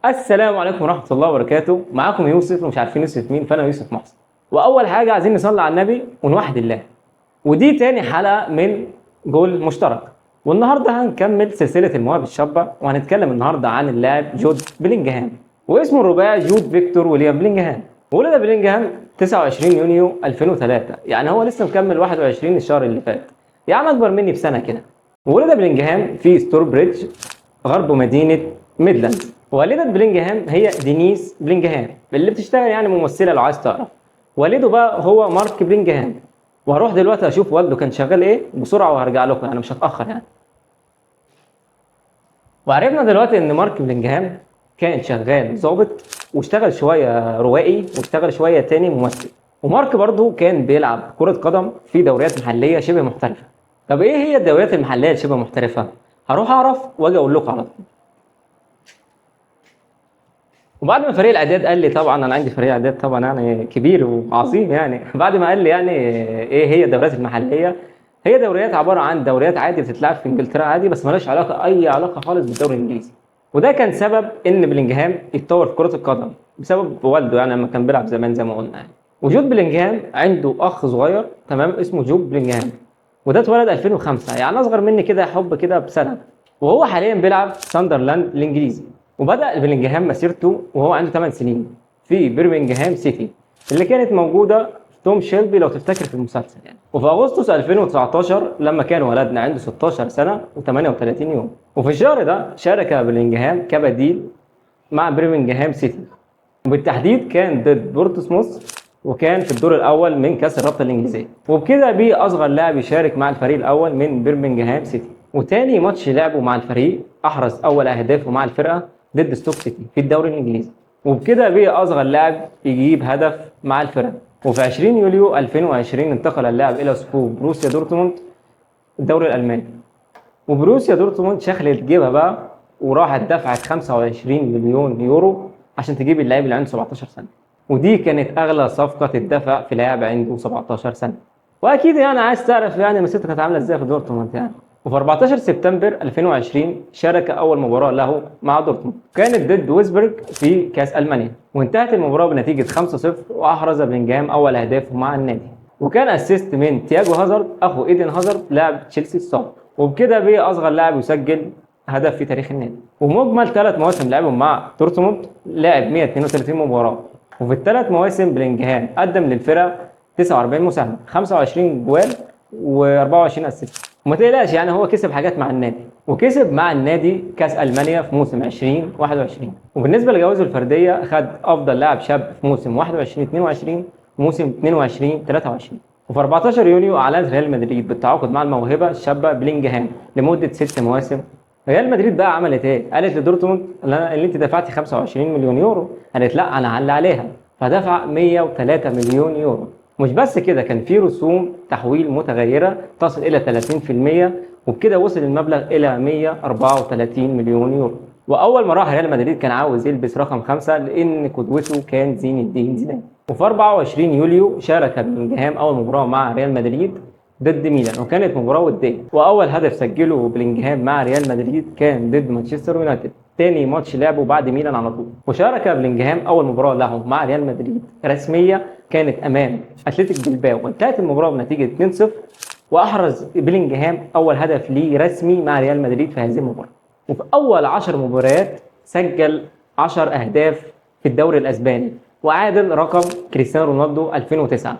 السلام عليكم ورحمة الله وبركاته. معاكم يوسف ومش عارفين يوسف مين، فأنا يوسف محسن. وأول حاجة عايزين نصلي على النبي ونوحد الله. ودي تاني حلقة من جول مشترك. والنهاردة هنكمل سلسلة المواهب الشابة، وهنتكلم النهاردة عن اللاعب جود بلينجهام، واسمه الرباعي جود فيكتور ويليام بلينجهام. ولد بلينجهام 29 يونيو 2003، يعني هو لسه مكمل 21 الشهر اللي فات، يعني أكبر مني بسنة كده. ولد بلينجهام في ستوربريدج غرب مدينة ميدلاند. والدة بلينجهام هي دينيس بلينجهام اللي بتشتغل يعني ممثلة لو عايز تعرف. والده بقى هو مارك بلينجهام. وهروح دلوقتي اشوف والده كان شغال ايه بسرعة وهرجع لكم، يعني مش هتأخر يعني. وعرفنا دلوقتي ان مارك بلينجهام كان شغال ضابط، واشتغل شوية روائي، واشتغل شوية تاني ممثل. ومارك برضو كان بيلعب كرة قدم في دوريات محلية شبه محترفة. طب ايه هي الدوريات المحلية الشبه محترفة؟ هروح اعرف واجي اقول لكم على طول. وبعد ما فريق الاعداد قال لي، طبعا انا عندي فريق اعداد طبعا يعني كبير وعظيم يعني بعد ما قال لي يعني ايه هي الدوريات المحليه، هي دوريات عباره عن دوريات عادي بتتلعب في انجلترا عادي، بس مالهاش اي علاقه خالص بالدوري الانجليزي. وده كان سبب ان بلينجهام يتطور في كره القدم بسبب والده، يعني لما كان بيلعب زمان زي ما قلنا يعني. وجود بلينجهام عنده اخ صغير تمام اسمه جوب بلينجهام، وده اتولد 2005، يعني اصغر مني كده حب كده بسنه. وهو حاليا بيلعب في ساندرلاند الانجليزي. وبدأ بلينجهام مسيرته وهو عنده 8 سنين في برمنجهام سيتي، اللي كانت موجودة في توم شيلبي لو تفتكر في المسلسل يعني. وفي أغسطس 2019 لما كان ولدنا عنده 16 سنة و38 يوم. وفي الشهر ده شارك بلينجهام كبديل مع برمنجهام سيتي، وبالتحديد كان ضد بورتسموث، وكان في الدور الأول من كأس الرابطة الإنجليزية. وبكده بيه أصغر لاعب يشارك مع الفريق الأول من برمنجهام سيتي. وتاني ماتش لعبه مع الفريق أحرز أول أهدافه مع الفرقة ضد ستوك سيتي في الدوري الإنجليزي. وبكده بيه أصغر لاعب يجيب هدف مع الفرقة. وفي 20 يوليو 2020 انتقل اللاعب إلى صفوف بروسيا دورتموند الدوري الألماني. وبروسيا دورتموند شخلت جيبها بقى، وراحت دفعت 25 مليون يورو عشان تجيب اللاعب اللي عنده 17 سنه. ودي كانت اغلى صفقه تدفع في لاعب عنده 17 سنه. واكيد يعني عايز تعرف يعني مسيرته كانت عامله ازاي في دورتموند يعني. وفي 14 سبتمبر 2020 شارك اول مباراه له مع دورتموند، كانت ضد ويسبرج في كاس المانيا، وانتهت المباراه بنتيجه 5-0، واحرز بلينجهام اول اهدافه مع النادي. وكان اسيست من تياجو هازارد اخو ايدن هازارد لاعب تشيلسي السابق. وبكده بقى اصغر لاعب يسجل هدف في تاريخ النادي. ومجمل 3 مواسم لعبهم مع دورتموند لعب 132 مباراه. وفي الثلاث مواسم بلينجهام قدم للفرقه 49 مساهمه، 25 جوال، و24 اسيست. وما تقلقش يعني هو كسب حاجات مع النادي، وكسب مع النادي كاس المانيا في موسم 2021. وبالنسبه لجوائزه الفرديه خد افضل لاعب شاب في موسم 21 22 وموسم 22 23. وفي 14 يونيو اعلنت ريال مدريد بالتعاقد مع الموهبه الشابه بلينجهام لمده 6 مواسم. ريال مدريد بقى عملت ايه؟ قالت لدورتموند اللي انت دفعتي 25 مليون يورو، قالت لا انا هعلي عليها، فدفع 103 مليون يورو. مش بس كده، كان في رسوم تحويل متغيره تصل الى 30%، وبكده وصل المبلغ الى 134 مليون يورو. واول ما راح ريال مدريد كان عاوز يلبس رقم 5 لان قدوته كان زين الدين زيدان. وفي 24 يوليو شارك بلينجهام اول مباراه مع ريال مدريد ضد ميلان، وكانت مباراه وديه. واول هدف سجله بلينجهام مع ريال مدريد كان ضد مانشستر يونايتد، تاني ماتش لعبه بعد ميلان على طول. وشارك بلينجهام اول مباراه له مع ريال مدريد رسميه كانت امام اتلتيك بلباو، وانتهت المباراه بنتيجه 2-0. واحرز بلينجهام اول هدف ليه رسمي مع ريال مدريد في هذه المباراه. وفي اول 10 مباريات سجل 10 اهداف في الدوري الاسباني، وعادل رقم كريستيانو رونالدو 2009.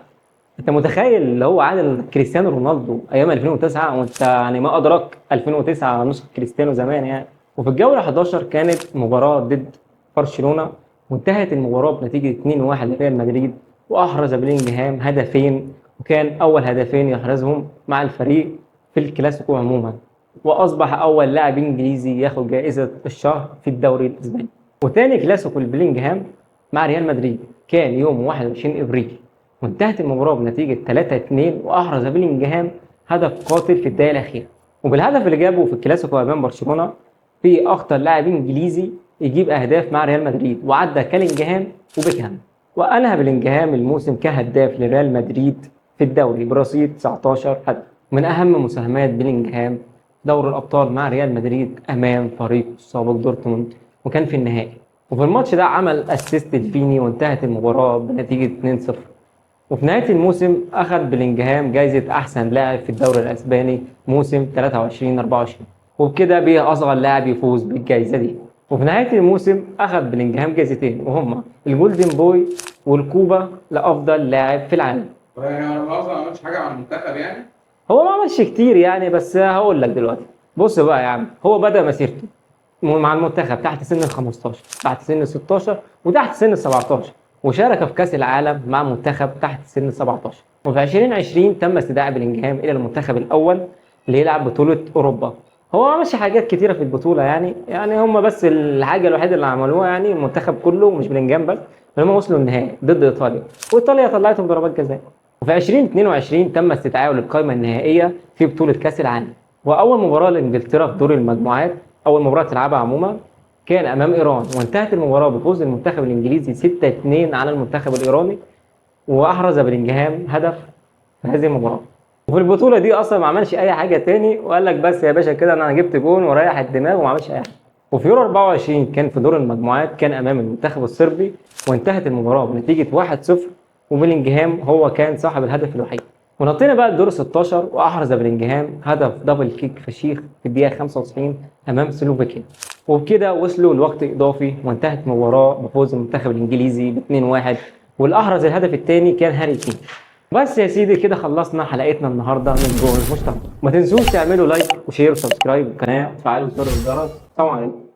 انت متخيل اللي هو عادل كريستيانو رونالدو ايام 2009، وانت يعني ما ادراك 2009 نسخه كريستيانو زمان يعني. وفي الجوله 11 كانت مباراه ضد برشلونه، وانتهت المباراه بنتيجه 2-1 لريال مدريد، واحرز بلينجهام هدفين، وكان اول هدفين يحرزهم مع الفريق في الكلاسيكو عموما. واصبح اول لاعب انجليزي ياخد جائزه الشهر في الدوري الاسباني. وتاني كلاسيكو لبلينجهام مع ريال مدريد كان يوم 21 ابريل، وانتهت المباراة بنتيجة 3-2، وأحرز بلينجهام هدف قاتل في الدقيقة الأخيرة. وبالهدف اللي جابه في الكلاسيكو أمام برشلونة في أخطر لاعب إنجليزي يجيب أهداف مع ريال مدريد، وعدى كالينجهام وبيكهام. وأنهى بلينجهام الموسم كهداف لريال مدريد في الدوري برصيد 19 هدف. من أهم مساهمات بلينجهام دوري الأبطال مع ريال مدريد أمام فريق السابق دورتموند، وكان في النهائي. وفي الماتش ده عمل اسيست لفيني وانتهت المباراة بنتيجة 2-0. وفي نهاية الموسم أخذ بلينجهام جايزة أحسن لاعب في الدوري الأسباني موسم 23-24، وبكده بقى أصغر لاعب يفوز بالجايزة دي. وفي نهاية الموسم أخذ بلينجهام جايزتين وهما الجولدن بوي والكوبا لأفضل لاعب في العالم. يعني هو اصلا ما عملش حاجه مع المنتخب يعني. هو ما عملش كتير يعني، بس هقول لك دلوقتي. بص بقى يا عم، هو بدأ مسيرته مع المنتخب تحت سن ال 15، تحت سن ال 16، وتحت سن ال 17، وشارك في كأس العالم مع منتخب تحت سن ال 17. وفي 2020 تم استدعاء بلينجهام إلى المنتخب الأول ليلعب بطولة أوروبا. هو ما عملش حاجات كتيرة في البطولة يعني هم بس الحاجة الوحيدة اللي عملوها يعني المنتخب كله مش بلينجهام بس، ان هم وصلوا النهائي ضد إيطاليا، وإيطاليا طلعتهم ضربات جزاء. وفي 2022 تم استدعائه للقائمة النهائية في بطولة كأس العالم. وأول مباراة لإنجلترا في دور المجموعات، أول مباراة تلعبها عموما، كان أمام إيران، وانتهت المباراة بفوز المنتخب الإنجليزي 6-2 على المنتخب الإيراني، وأحرز بلينجهام هدف في هذه المباراة. وفي البطولة دي أصلا ما عملش أي حاجة تاني، وقال لك بس يا باشا كده أنا جبت جون وريح الدماغ وما عملش أي حاجة. وفي يورو 24 كان في دور المجموعات، كان أمام المنتخب الصربي، وانتهت المباراة بنتيجة 1-0، وبلينجهام هو كان صاحب الهدف الوحيد. ونطينا بقى الدور 16، واحرز بلينجهام هدف دبل كيك فشيخ في الدقيقه 95 امام سلوفاكيا. وبكده وصلوا لوقت اضافي، وانتهت المباراه بفوز المنتخب الانجليزي ب 2-1، والاحرز الهدف الثاني كان هاري كين. بس يا سيدي كده خلصنا حلقتنا النهارده من جول مشترك. ما تنسوش تعملوا لايك وشير وسبسكرايب للقناه وتفعلوا زر الجرس. سلام عليكم.